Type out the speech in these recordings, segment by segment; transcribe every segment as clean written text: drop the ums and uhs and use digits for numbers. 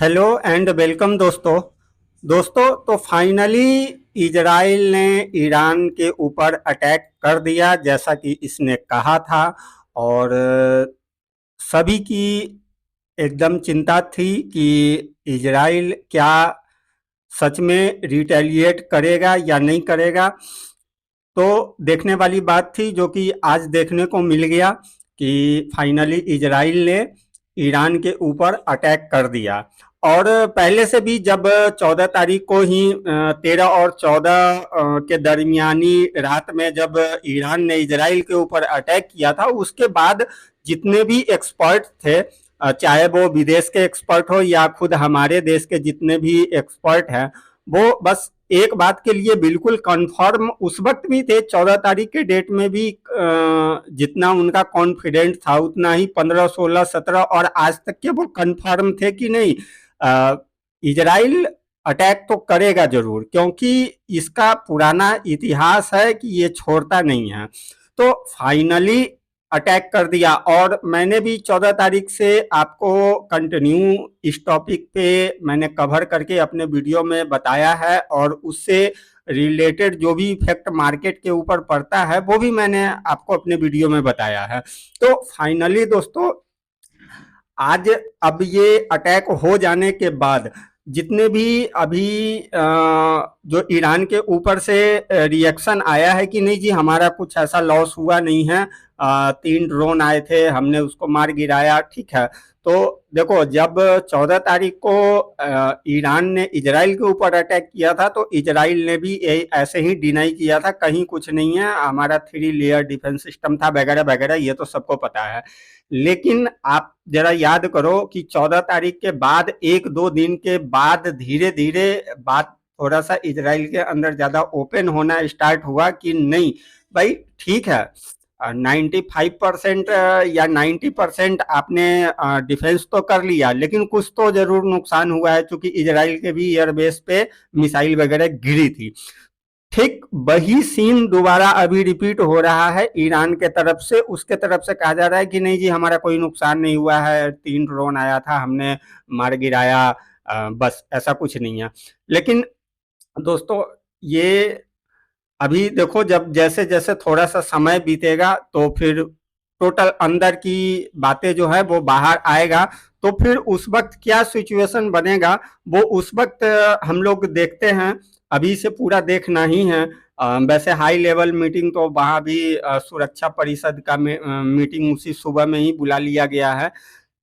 Hello and welcome दोस्तों तो finally Israel ने ईरान के ऊपर अटैक कर दिया जैसा कि इसने कहा था। और सभी की एकदम चिंता थी कि इजराइल क्या सच में रिटेलिएट करेगा या नहीं करेगा। तो देखने वाली बात थी जो कि आज देखने को मिल गया कि फाइनली इजराइल ने ईरान के ऊपर अटैक कर दिया। और पहले से भी जब 14 तारीख को ही 13 और 14 के दरमियानी रात में जब ईरान ने इजराइल के ऊपर अटैक किया था, उसके बाद जितने भी एक्सपर्ट थे, चाहे वो विदेश के एक्सपर्ट हो या खुद हमारे देश के जितने भी एक्सपर्ट हैं, वो बस एक बात के लिए बिल्कुल कंफर्म उस वक्त भी थे। 14 तारीख के डेट में भी जितना उनका कॉन्फिडेंट था उतना ही 15, 16, 17 और आज तक के वो कंफर्म थे कि नहीं, इजराइल अटैक तो करेगा जरूर, क्योंकि इसका पुराना इतिहास है कि ये छोड़ता नहीं है। तो फाइनली अटैक कर दिया। और मैंने भी 14 तारीख से आपको कंटिन्यू इस टॉपिक पे मैंने कवर करके अपने वीडियो में बताया है, और उससे रिलेटेड जो भी इफेक्ट मार्केट के ऊपर पड़ता है वो भी मैंने आपको अपने वीडियो में बताया है। तो फाइनली दोस्तों, आज अब ये अटैक हो जाने के बाद जितने भी अभी जो ईरान के ऊपर से रिएक्शन आया है कि नहीं जी हमारा कुछ ऐसा लॉस हुआ नहीं है, 3 ड्रोन आए थे, हमने उसको मार गिराया, ठीक है। तो देखो, जब 14 तारीख को ईरान ने इजराइल के ऊपर अटैक किया था तो इजराइल ने भी ऐसे ही डिनाई किया था, कहीं कुछ नहीं है, हमारा 3 लेयर डिफेंस सिस्टम था वगैरह वगैरह, ये तो सबको पता है। लेकिन आप जरा याद करो कि 14 तारीख के बाद 1-2 दिन के बाद धीरे धीरे बात थोड़ा सा इजराइल के अंदर ज्यादा ओपन होना स्टार्ट हुआ कि नहीं भाई, ठीक है, 95% या 90% आपने डिफेंस तो कर लिया, लेकिन कुछ तो जरूर नुकसान हुआ है, क्योंकि इजराइल के भी एयरबेस पे मिसाइल वगैरह गिरी थी। ठीक वही सीन दोबारा अभी रिपीट हो रहा है ईरान के तरफ से। उसके तरफ से कहा जा रहा है कि नहीं जी हमारा कोई नुकसान नहीं हुआ है, 3 ड्रोन आया था, हमने मार गिराया, बस ऐसा कुछ नहीं है। लेकिन दोस्तों, ये अभी देखो, जब जैसे जैसे थोड़ा सा समय बीतेगा तो फिर टोटल अंदर की बातें जो है वो बाहर आएगा। तो फिर उस वक्त क्या सिचुएशन बनेगा वो उस वक्त हम लोग देखते हैं, अभी से पूरा देखना ही है। वैसे हाई लेवल मीटिंग तो वहाँ भी सुरक्षा परिषद का मीटिंग उसी सुबह में ही बुला लिया गया है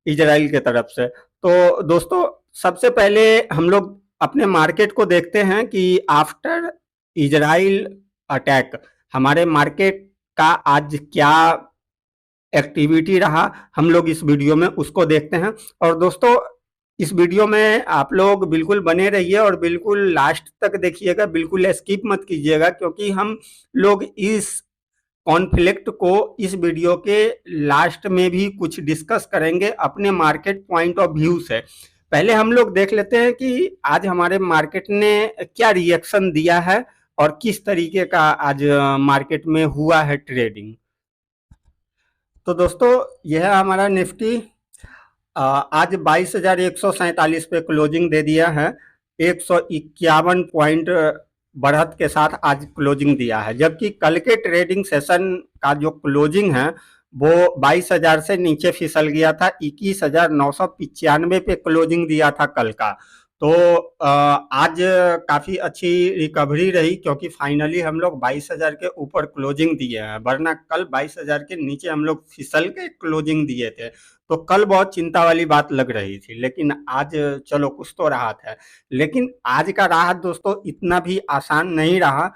इजराइल के तरफ से। तो दोस्तों, सबसे पहले हम लोग अपने मार्केट को देखते हैं कि आफ्टर इजराइल अटैक हमारे मार्केट का आज क्या एक्टिविटी रहा, हम लोग इस वीडियो में उसको देखते हैं। और दोस्तों, इस वीडियो में आप लोग बिल्कुल बने रहिए और बिल्कुल लास्ट तक देखिएगा, बिल्कुल स्किप मत कीजिएगा, क्योंकि हम लोग इस कॉन्फ्लिक्ट को इस वीडियो के लास्ट में भी कुछ डिस्कस करेंगे अपने मार्केट पॉइंट ऑफ व्यू से। पहले हम लोग देख लेते हैं कि आज हमारे मार्केट ने क्या रिएक्शन दिया है और किस तरीके का आज मार्केट में हुआ है ट्रेडिंग। तो दोस्तों, यह है हमारा निफ्टी। आज 22,147 पे क्लोजिंग दे दिया है, 151 पॉइंट बढ़त के साथ आज क्लोजिंग दिया है। जबकि कल के ट्रेडिंग सेशन का जो क्लोजिंग है वो 22,000 से नीचे फिसल गया था, 21,995 पे क्लोजिंग दिया था कल का। तो आज काफ़ी अच्छी रिकवरी रही, क्योंकि फाइनली हम लोग 22,000 के ऊपर क्लोजिंग दिए हैं, वरना कल 22,000 के नीचे हम लोग फिसल के क्लोजिंग दिए थे। तो कल बहुत चिंता वाली बात लग रही थी, लेकिन आज चलो कुछ तो राहत है। लेकिन आज का राहत दोस्तों इतना भी आसान नहीं रहा,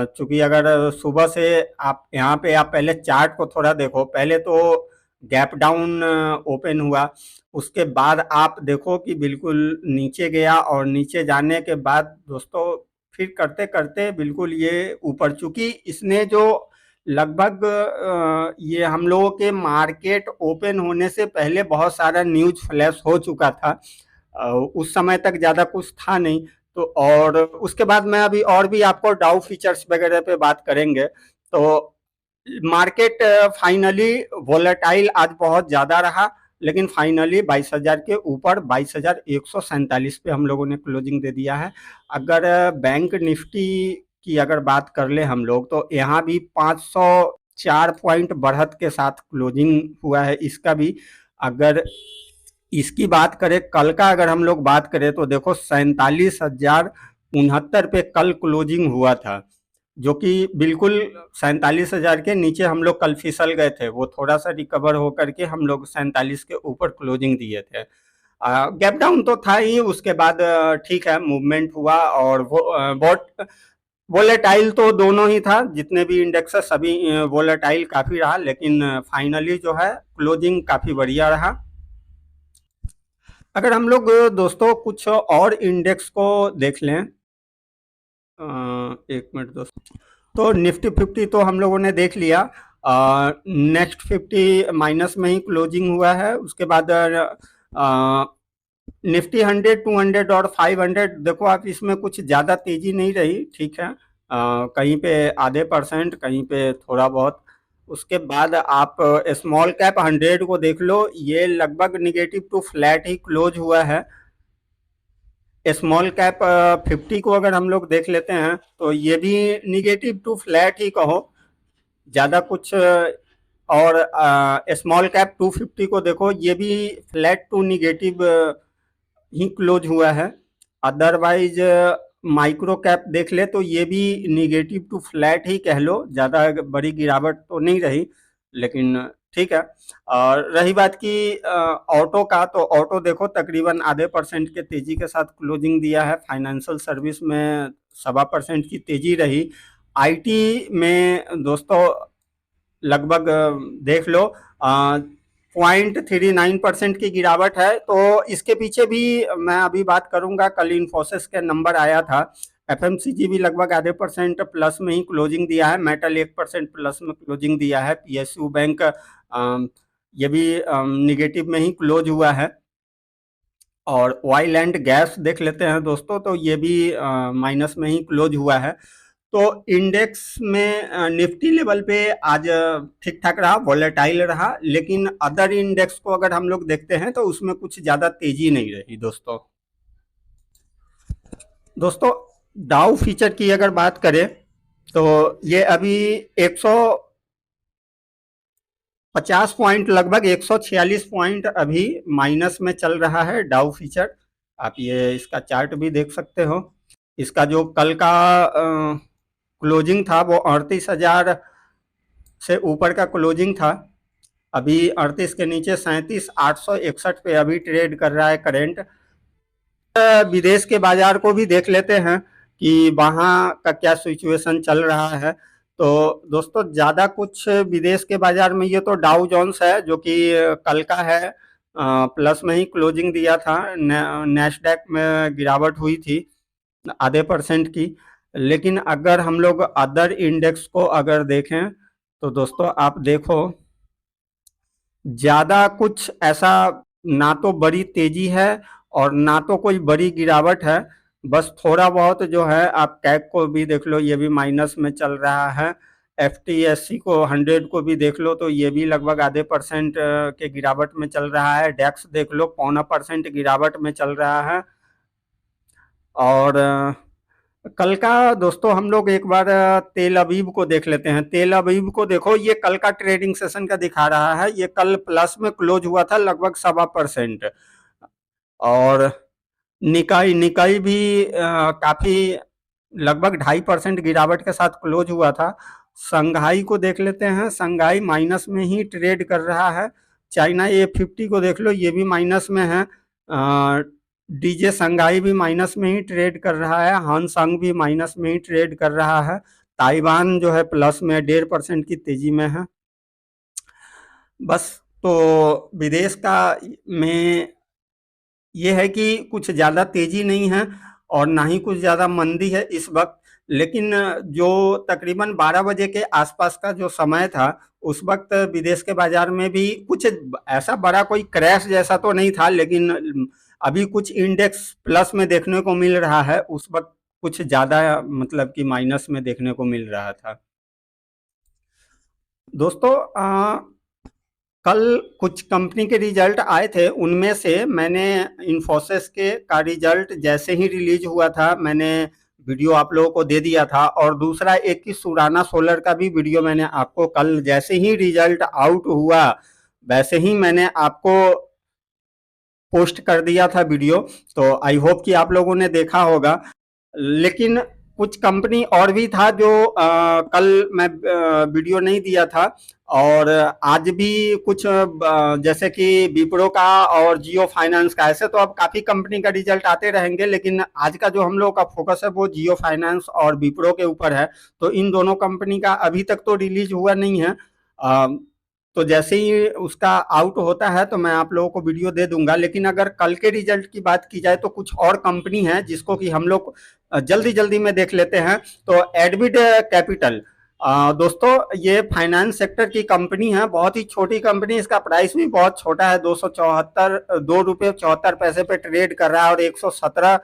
चूंकि अगर सुबह से आप यहाँ पे आप पहले चार्ट को थोड़ा देखो, पहले तो गैप डाउन ओपन हुआ, उसके बाद आप देखो कि बिल्कुल नीचे गया, और नीचे जाने के बाद दोस्तों फिर करते करते बिल्कुल ये ऊपर, चूंकि इसने जो लगभग ये हम लोगों के मार्केट ओपन होने से पहले बहुत सारा न्यूज फ्लैश हो चुका था, उस समय तक ज़्यादा कुछ था नहीं। तो और उसके बाद मैं अभी और भी आपको डाउ फीचर्स वगैरह पे बात करेंगे। तो मार्केट फाइनली वोलेटाइल आज बहुत ज़्यादा रहा, लेकिन फाइनली 22,000 के ऊपर 22,147 पे हम लोगों ने क्लोजिंग दे दिया है। अगर बैंक निफ्टी की अगर बात कर ले हम लोग, तो यहाँ भी 504 पॉइंट बढ़त के साथ क्लोजिंग हुआ है इसका भी। अगर इसकी बात करें कल का, अगर हम लोग बात करें तो देखो 47,069 पे कल क्लोजिंग हुआ था, जो कि बिल्कुल 47,000 के नीचे हम लोग कल फिसल गए थे। वो थोड़ा सा रिकवर होकर के हम लोग 47 के ऊपर क्लोजिंग दिए थे। गैप डाउन तो था ही, उसके बाद ठीक है मूवमेंट हुआ, और वो वोलेटाइल तो दोनों ही था, जितने भी इंडेक्स है सभी वोलेटाइल काफ़ी रहा, लेकिन फाइनली जो है क्लोजिंग काफ़ी बढ़िया रहा। अगर हम लोग दोस्तों कुछ और इंडेक्स को देख लें, एक मिनट दोस्तों, तो निफ्टी 50 तो हम लोगों ने देख लिया। नेक्स्ट 50 माइनस में ही क्लोजिंग हुआ है। उसके बाद निफ्टी 100, 200 और 500, देखो आप इसमें कुछ ज़्यादा तेज़ी नहीं रही, ठीक है। कहीं पे आधे %, कहीं पे थोड़ा बहुत। उसके बाद आप स्मॉल कैप 100 को देख लो, ये लगभग निगेटिव टू फ्लैट ही क्लोज हुआ है। स्मॉल कैप 50 को अगर हम लोग देख लेते हैं, तो ये भी निगेटिव टू फ्लैट ही कहो, ज़्यादा कुछ। और स्मॉल कैप 250 को देखो, ये भी फ्लैट टू निगेटिव ही क्लोज हुआ है। अदरवाइज माइक्रो कैप देख ले तो ये भी निगेटिव टू फ्लैट ही कह लो, ज़्यादा बड़ी गिरावट तो नहीं रही, लेकिन ठीक है। और रही बात की ऑटो का, तो ऑटो देखो तकरीबन आधे % के तेज़ी के साथ क्लोजिंग दिया है। फाइनेंशियल सर्विस में 1.25% की तेज़ी रही। आईटी में दोस्तों लगभग देख लो 0.39% की गिरावट है। तो इसके पीछे भी मैं अभी बात करूंगा। कल इन्फोसिस के नंबर आया था। एफएमसीजी भी लगभग आधे % प्लस में ही क्लोजिंग दिया है। मेटल 1% प्लस में क्लोजिंग दिया है। पीएसयू बैंक ये भी निगेटिव में ही क्लोज हुआ है। और ऑयल एंड गैस देख लेते हैं दोस्तों, तो ये भी माइनस में ही क्लोज हुआ है। तो इंडेक्स में निफ्टी लेवल पे आज ठीक ठाक रहा, वॉलेटाइल रहा, लेकिन अदर इंडेक्स को अगर हम लोग देखते हैं तो उसमें कुछ ज़्यादा तेजी नहीं रही दोस्तों। डाउ फीचर की अगर बात करें तो ये अभी 150 पॉइंट, लगभग 146 पॉइंट अभी माइनस में चल रहा है डाउ फीचर। आप ये इसका चार्ट भी देख सकते हो। इसका जो कल का क्लोजिंग था वो 38,000 से ऊपर का क्लोजिंग था। अभी 38 के नीचे 37,861 पे अभी ट्रेड कर रहा है करेंट। विदेश के बाजार को भी देख लेते हैं कि वहाँ का क्या सिचुएशन चल रहा है। तो दोस्तों ज़्यादा कुछ विदेश के बाजार में, ये तो डाउ जोन्स है जो कि कल का है, प्लस में ही क्लोजिंग दिया था। नैस्डैक में गिरावट हुई थी आधे % की। लेकिन अगर हम लोग अदर इंडेक्स को अगर देखें तो दोस्तों आप देखो ज़्यादा कुछ ऐसा ना तो बड़ी तेजी है और ना तो कोई बड़ी गिरावट है। बस थोड़ा बहुत जो है, आप कैक को भी देख लो, ये भी माइनस में चल रहा है। एफटीएससी को 100 को भी देख लो तो ये भी लगभग आधे % के गिरावट में चल रहा है। डेक्स देख लो 0.25% गिरावट में चल रहा है। और कल का दोस्तों हम लोग एक बार तेल अवीव को देख लेते हैं। तेल अवीव को देखो, ये कल का ट्रेडिंग सेशन का दिखा रहा है। ये कल प्लस में क्लोज हुआ था लगभग 1.25%। और निकाई निकाई भी काफ़ी लगभग 2.5% गिरावट के साथ क्लोज हुआ था। संघाई को देख लेते हैं। संघाई माइनस में ही ट्रेड कर रहा है। चाइना A50 को देख लो, ये भी माइनस में है। डीजे संघाई भी माइनस में ही ट्रेड कर रहा है। हानसांग भी माइनस में ही ट्रेड कर रहा है। ताइवान जो है प्लस में 1.5% की तेजी में है। बस तो विदेश का में ये है कि कुछ ज़्यादा तेजी नहीं है और ना ही कुछ ज़्यादा मंदी है इस वक्त। लेकिन जो तकरीबन 12 बजे के आसपास का जो समय था, उस वक्त विदेश के बाजार में भी कुछ ऐसा बड़ा कोई क्रैश जैसा तो नहीं था, लेकिन अभी कुछ इंडेक्स प्लस में देखने को मिल रहा है। उस वक्त कुछ ज़्यादा मतलब कि माइनस में देखने को मिल रहा था दोस्तों। कल कुछ कंपनी के रिजल्ट आए थे, उनमें से मैंने इन्फोसिस के का रिजल्ट जैसे ही रिलीज हुआ था मैंने वीडियो आप लोगों को दे दिया था, और दूसरा एक की सुराना सोलर का भी वीडियो मैंने आपको कल जैसे ही रिजल्ट आउट हुआ वैसे ही मैंने आपको पोस्ट कर दिया था वीडियो। तो आई होप कि आप लोगों ने देखा होगा। लेकिन कुछ कंपनी और भी था जो कल मैं वीडियो नहीं दिया था, और आज भी कुछ जैसे कि विप्रो का और जियो फाइनेंस का, ऐसे तो अब काफ़ी कंपनी का रिजल्ट आते रहेंगे, लेकिन आज का जो हम लोग का फोकस है वो जियो फाइनेंस और विप्रो के ऊपर है। तो इन दोनों कंपनी का अभी तक तो रिलीज हुआ नहीं है। तो जैसे ही उसका आउट होता है तो मैं आप लोगों को वीडियो दे दूंगा। लेकिन अगर कल के रिजल्ट की बात की जाए तो कुछ और कंपनी है जिसको कि हम लोग जल्दी जल्दी में देख लेते हैं। तो एडविड कैपिटल, दोस्तों ये फाइनेंस सेक्टर की कंपनी है, बहुत ही छोटी कंपनी, इसका प्राइस भी बहुत छोटा है, 2 रुपये 74 पैसे पे ट्रेड कर रहा है, और 117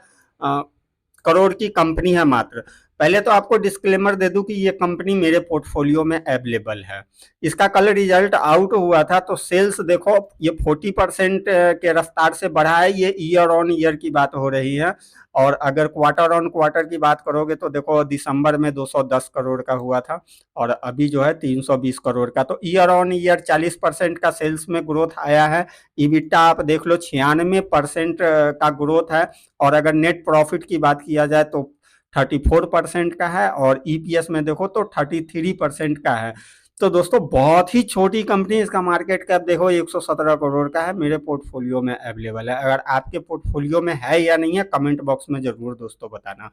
करोड़ की कंपनी है मात्र। पहले तो आपको डिस्क्लेमर दे दूं कि ये कंपनी मेरे पोर्टफोलियो में अवेलेबल है। इसका कल रिजल्ट आउट हुआ था तो सेल्स देखो ये 40% के रफ्तार से बढ़ा है। ये ईयर ऑन ईयर की बात हो रही है, और अगर क्वार्टर ऑन क्वार्टर की बात करोगे तो देखो दिसंबर में 210 करोड़ का हुआ था, और अभी जो है 320 करोड़ का। तो ईयर ऑन ईयर 40% का सेल्स में ग्रोथ आया है। इबिटा आप देख लो 96% का ग्रोथ है, और अगर नेट प्रॉफिट की बात किया जाए तो 34% का है, और ईपीएस में देखो तो 33% का है। तो दोस्तों बहुत ही छोटी कंपनी, इसका मार्केट कैप देखो 117 करोड़ का है, मेरे पोर्टफोलियो में अवेलेबल है। अगर आपके पोर्टफोलियो में है या नहीं है कमेंट बॉक्स में जरूर दोस्तों बताना।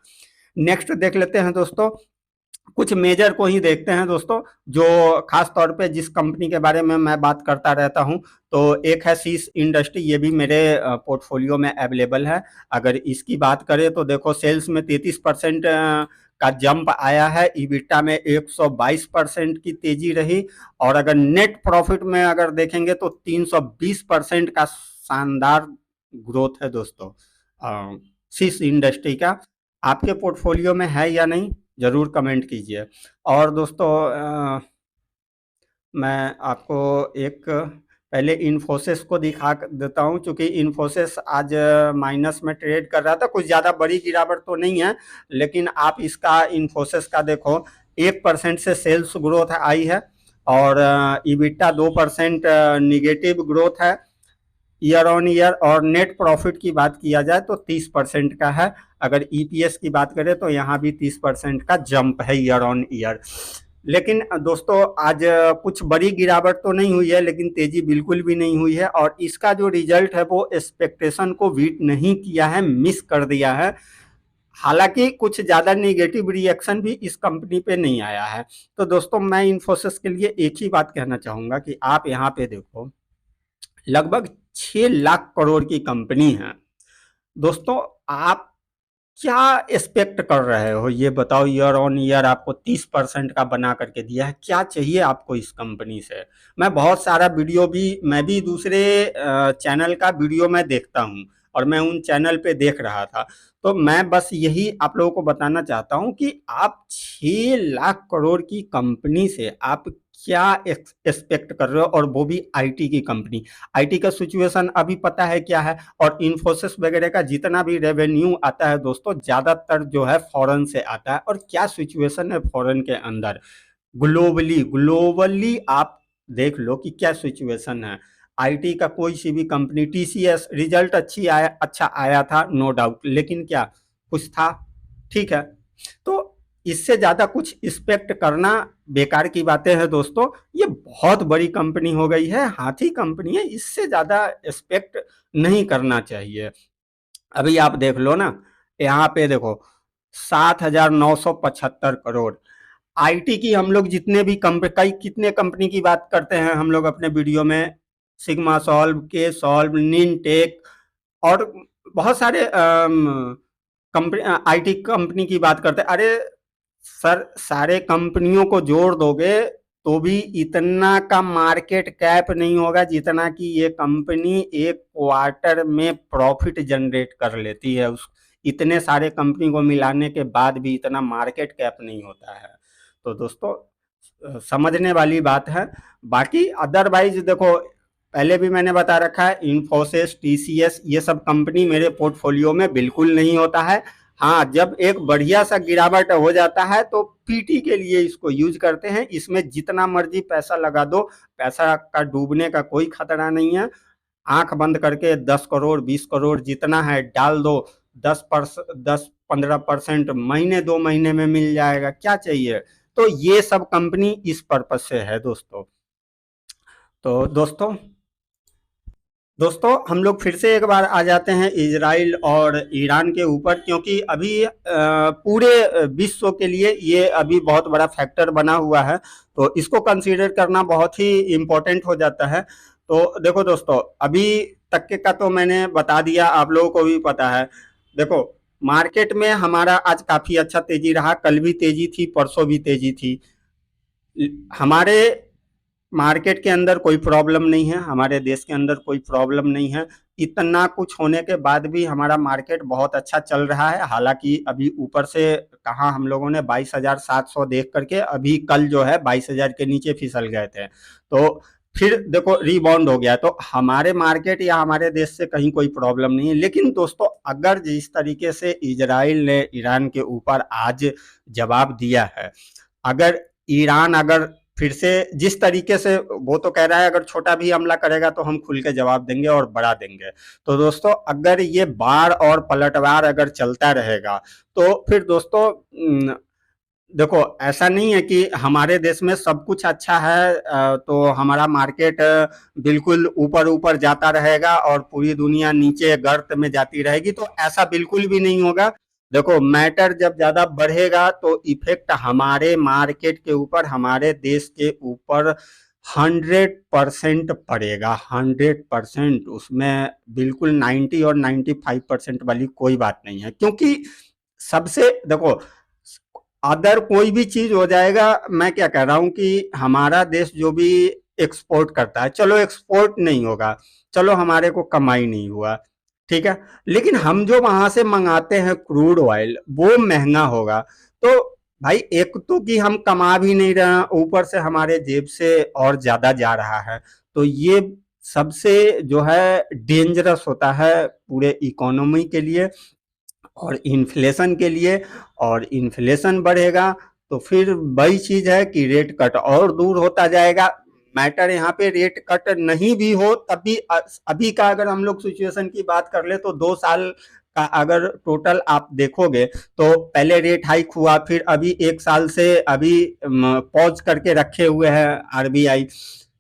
नेक्स्ट देख लेते हैं दोस्तों, कुछ मेजर को ही देखते हैं दोस्तों, जो खास तौर पे जिस कंपनी के बारे में मैं बात करता रहता हूं। तो एक है सीस इंडस्ट्री, ये भी मेरे पोर्टफोलियो में अवेलेबल है। अगर इसकी बात करें तो देखो सेल्स में 33% का जंप आया है, इबिटा में 122% की तेजी रही, और अगर नेट प्रॉफिट में अगर देखेंगे तो 320% का शानदार ग्रोथ है दोस्तों सीस इंडस्ट्री का। आपके पोर्टफोलियो में है या नहीं जरूर कमेंट कीजिए। और दोस्तों मैं आपको एक पहले इन्फोसिस को दिखा देता हूं, क्योंकि इन्फोसिस आज माइनस में ट्रेड कर रहा था, कुछ ज़्यादा बड़ी गिरावट तो नहीं है, लेकिन आप इसका इन्फोसिस का देखो 1% से सेल्स ग्रोथ आई है, और इबिटा 2% निगेटिव ग्रोथ है ईयर ऑन ईयर, और नेट प्रॉफिट की बात किया जाए तो 30% का है। अगर ईपीएस की बात करें तो यहाँ भी 30% का जंप है ईयर ऑन ईयर। लेकिन दोस्तों आज कुछ बड़ी गिरावट तो नहीं हुई है, लेकिन तेजी बिल्कुल भी नहीं हुई है, और इसका जो रिजल्ट है वो एक्सपेक्टेशन को बीट नहीं किया है, मिस कर दिया है। हालांकि कुछ ज़्यादा नेगेटिव रिएक्शन भी इस कंपनी पे नहीं आया है। तो दोस्तों मैं इन्फोसिस के लिए एक ही बात कहना चाहूँगा कि आप यहाँ पे देखो लगभग 6 लाख करोड़ की कंपनी है दोस्तों। आप क्या एक्सपेक्ट कर रहे हो ये बताओ? ईयर ऑन ईयर आपको 30% का बना करके दिया है, क्या चाहिए आपको इस कंपनी से? मैं बहुत सारा वीडियो भी, मैं भी दूसरे चैनल का वीडियो मैं देखता हूँ, और मैं उन चैनल पे देख रहा था। तो मैं बस यही आप लोगों को बताना चाहता हूँ कि आप 6 लाख करोड़ की कंपनी से आप क्या एक्सपेक्ट कर रहे हो, और वो भी आईटी की कंपनी। आईटी का सिचुएशन अभी पता है क्या है, और इन्फोसिस वगैरह का जितना भी रेवेन्यू आता है दोस्तों ज़्यादातर जो है फॉरेन से आता है। और क्या सिचुएशन है फॉरेन के अंदर, ग्लोबली ग्लोबली आप देख लो कि क्या सिचुएशन है। आईटी का कोई सी भी कंपनी, टीसीएस रिजल्ट अच्छा आया था नो डाउट, लेकिन क्या कुछ था? ठीक है, तो इससे ज़्यादा कुछ एक्सपेक्ट करना बेकार की बातें हैं दोस्तों। ये बहुत बड़ी कंपनी हो गई है, हाथी कंपनी है, इससे ज़्यादा एक्सपेक्ट नहीं करना चाहिए। अभी आप देख लो ना, यहाँ पे देखो 7,975 करोड़। आईटी की हम लोग जितने भी कई कितने कंपनी की बात करते हैं हम लोग अपने वीडियो में, सिग्मा सॉल्व, के सॉल्व, निनटेक, और बहुत सारे कंपनी आईटी कंपनी की बात करते हैं। अरे सर सारे कंपनियों को जोड़ दोगे तो भी इतना का मार्केट कैप नहीं होगा जितना कि ये कंपनी एक क्वार्टर में प्रॉफिट जनरेट कर लेती है। उस इतने सारे कंपनी को मिलाने के बाद भी इतना मार्केट कैप नहीं होता है। तो दोस्तों समझने वाली बात है। बाकी अदरवाइज देखो पहले भी मैंने बता रखा है, इन्फोसिस, टीसीएस, ये सब कंपनी मेरे पोर्टफोलियो में बिल्कुल नहीं होता है। हाँ, जब एक बढ़िया सा गिरावट हो जाता है तो पीटी के लिए इसको यूज करते हैं। इसमें जितना मर्जी पैसा लगा दो, पैसा का डूबने का कोई खतरा नहीं है। आंख बंद करके 10 करोड़ 20 करोड़ जितना है डाल दो, 10-15% महीने 2 महीने में मिल जाएगा, क्या चाहिए। तो ये सब कंपनी इस पर्पज से है दोस्तों। तो दोस्तों हम लोग फिर से एक बार आ जाते हैं इजराइल और ईरान के ऊपर, क्योंकि अभी पूरे विश्व के लिए ये अभी बहुत बड़ा फैक्टर बना हुआ है, तो इसको कंसीडर करना बहुत ही इम्पोर्टेंट हो जाता है। तो देखो दोस्तों, अभी तक के का तो मैंने बता दिया, आप लोगों को भी पता है। देखो, मार्केट में हमारा आज काफी अच्छा तेजी रहा, कल भी तेजी थी, परसों भी तेजी थी। हमारे मार्केट के अंदर कोई प्रॉब्लम नहीं है, हमारे देश के अंदर कोई प्रॉब्लम नहीं है। इतना कुछ होने के बाद भी हमारा मार्केट बहुत अच्छा चल रहा है। हालांकि अभी ऊपर से कहाँ हम लोगों ने 22,700 देख करके अभी कल जो है 22,000 के नीचे फिसल गए थे, तो फिर देखो रिबाउंड हो गया। तो हमारे मार्केट या हमारे देश से कहीं कोई प्रॉब्लम नहीं है। लेकिन दोस्तों, अगर जिस तरीके से इजराइल ने ईरान के ऊपर आज जवाब दिया है, अगर ईरान अगर फिर से जिस तरीके से वो तो कह रहा है अगर छोटा भी हमला करेगा तो हम खुल के जवाब देंगे और बढ़ा देंगे, तो दोस्तों अगर ये बार और पलटवार अगर चलता रहेगा तो फिर दोस्तों देखो, ऐसा नहीं है कि हमारे देश में सब कुछ अच्छा है तो हमारा मार्केट बिल्कुल ऊपर ऊपर जाता रहेगा और पूरी दुनिया नीचे गर्त में जाती रहेगी, तो ऐसा बिल्कुल भी नहीं होगा। देखो, मैटर जब ज्यादा बढ़ेगा तो इफेक्ट हमारे मार्केट के ऊपर, हमारे देश के ऊपर 100% पड़ेगा, 100%। उसमें बिल्कुल 90 और 95% वाली कोई बात नहीं है, क्योंकि सबसे देखो, अदर कोई भी चीज हो जाएगा, मैं क्या कह रहा हूं कि हमारा देश जो भी एक्सपोर्ट करता है, चलो एक्सपोर्ट नहीं होगा, चलो हमारे को कमाई नहीं हुआ, ठीक है, लेकिन हम जो वहां से मंगाते हैं क्रूड ऑयल वो महंगा होगा। तो भाई, एक तो कि हम कमा भी नहीं रहे हैं, ऊपर से हमारे जेब से और ज्यादा जा रहा है, तो ये सबसे जो है डेंजरस होता है पूरे इकोनॉमी के लिए और इन्फ्लेशन के लिए। और इन्फ्लेशन बढ़ेगा तो फिर वही चीज है कि रेट कट और दूर होता जाएगा। मैटर यहाँ पे रेट कट नहीं भी हो तब भी अभी का अगर हम लोग सिचुएशन की बात कर ले तो 2 साल का अगर टोटल आप देखोगे तो पहले रेट हाइक हुआ, फिर अभी 1 साल से अभी पॉज करके रखे हुए हैं आरबीआई,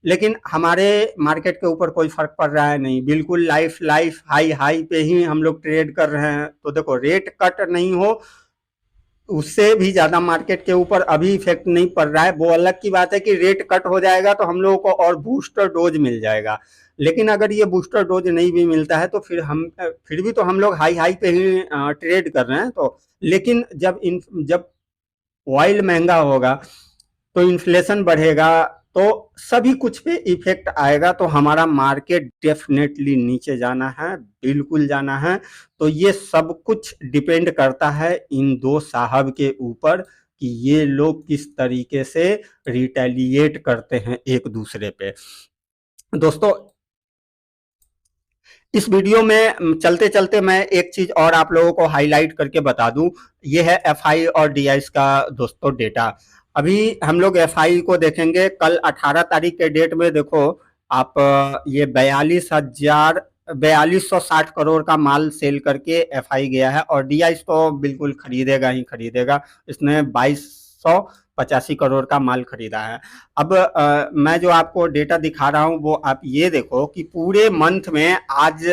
लेकिन हमारे मार्केट के ऊपर कोई फर्क पड़ रहा है नहीं, बिल्कुल लाइफ लाइफ हाई हाई पे ही हम लोग ट्रेड कर रहे हैं। तो देखो, रेट कट नहीं हो उससे भी ज्यादा मार्केट के ऊपर अभी इफेक्ट नहीं पड़ रहा है। वो अलग की बात है कि रेट कट हो जाएगा तो हम लोगों को और बूस्टर डोज मिल जाएगा, लेकिन अगर ये बूस्टर डोज नहीं भी मिलता है तो फिर भी तो हम लोग हाई हाई पे ही ट्रेड कर रहे हैं। तो लेकिन जब ऑयल महंगा होगा तो इन्फ्लेशन बढ़ेगा, तो सभी कुछ पे इफेक्ट आएगा, तो हमारा मार्केट डेफिनेटली नीचे जाना है, बिल्कुल जाना है। तो ये सब कुछ डिपेंड करता है इन दो साहब के ऊपर कि ये लोग किस तरीके से रिटेलिएट करते हैं एक दूसरे पे। दोस्तों, इस वीडियो में चलते चलते मैं एक चीज और आप लोगों को हाईलाइट करके बता दूं, ये है एफआई और डीआई का दोस्तों डेटा। अभी हम लोग एफआई को देखेंगे, कल 18 तारीख के डेट में देखो आप, ये 42,60 करोड़ का माल सेल करके एफआई गया है, और डीआई तो बिल्कुल खरीदेगा ही खरीदेगा, इसने 2285 करोड़ का माल खरीदा है। अब मैं जो आपको डेटा दिखा रहा हूं वो आप ये देखो कि पूरे मंथ में आज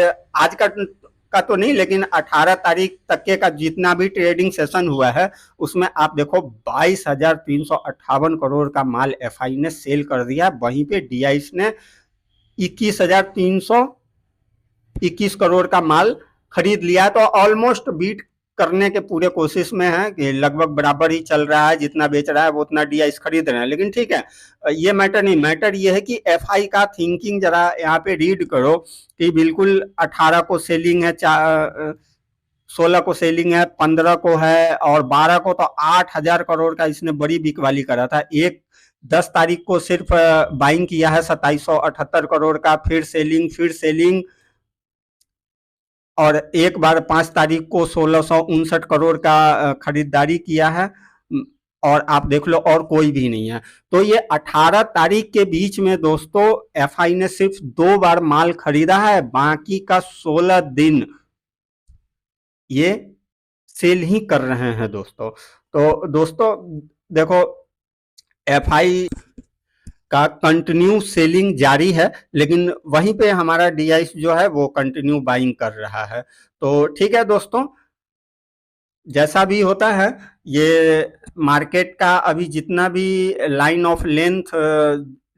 का तो नहीं, लेकिन 18 तारीख तक के का जितना भी ट्रेडिंग सेशन हुआ है उसमें आप देखो 22,358 करोड़ का माल एफआई ने सेल कर दिया, वहीं पे डीआई ने 21,321 करोड़ का माल खरीद लिया। तो ऑलमोस्ट बीट करने के पूरे कोशिश में है कि लगभग बराबर ही चल रहा है, जितना बेच रहा है वो उतना डीआई खरीद रहे हैं। लेकिन ठीक है, ये मैटर नहीं, मैटर ये है कि एफआई का थिंकिंग जरा यहाँ पे रीड करो कि बिल्कुल 18 को सेलिंग है, 16 को सेलिंग है, 15 को है और 12 को तो 8,000 करोड़ का इसने बड़ी बिकवाली करा था। एक 10 तारीख को सिर्फ बाइंग किया है 2778 करोड़ का, फिर सेलिंग और एक बार 5 तारीख को 1659 करोड़ का खरीदारी किया है। और आप देख लो और कोई भी नहीं है। तो ये 18 तारीख के बीच में दोस्तों एफआई ने सिर्फ 2 बार माल खरीदा है, बाकी का 16 दिन ये सेल ही कर रहे हैं दोस्तों। तो दोस्तों देखो, एफआई का कंटिन्यू सेलिंग जारी है, लेकिन वहीं पे हमारा डीआईस जो है वो कंटिन्यू बाइंग कर रहा है। तो ठीक है दोस्तों, जैसा भी होता है, ये मार्केट का अभी जितना भी लाइन ऑफ लेंथ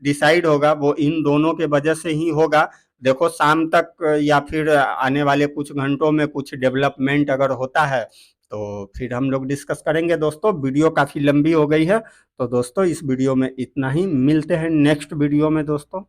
डिसाइड होगा वो इन दोनों के वजह से ही होगा। देखो शाम तक या फिर आने वाले कुछ घंटों में कुछ डेवलपमेंट अगर होता है तो फिर हम लोग डिस्कस करेंगे दोस्तों। वीडियो काफ़ी लंबी हो गई है, तो दोस्तों इस वीडियो में इतना ही, मिलते हैं नेक्स्ट वीडियो में दोस्तों।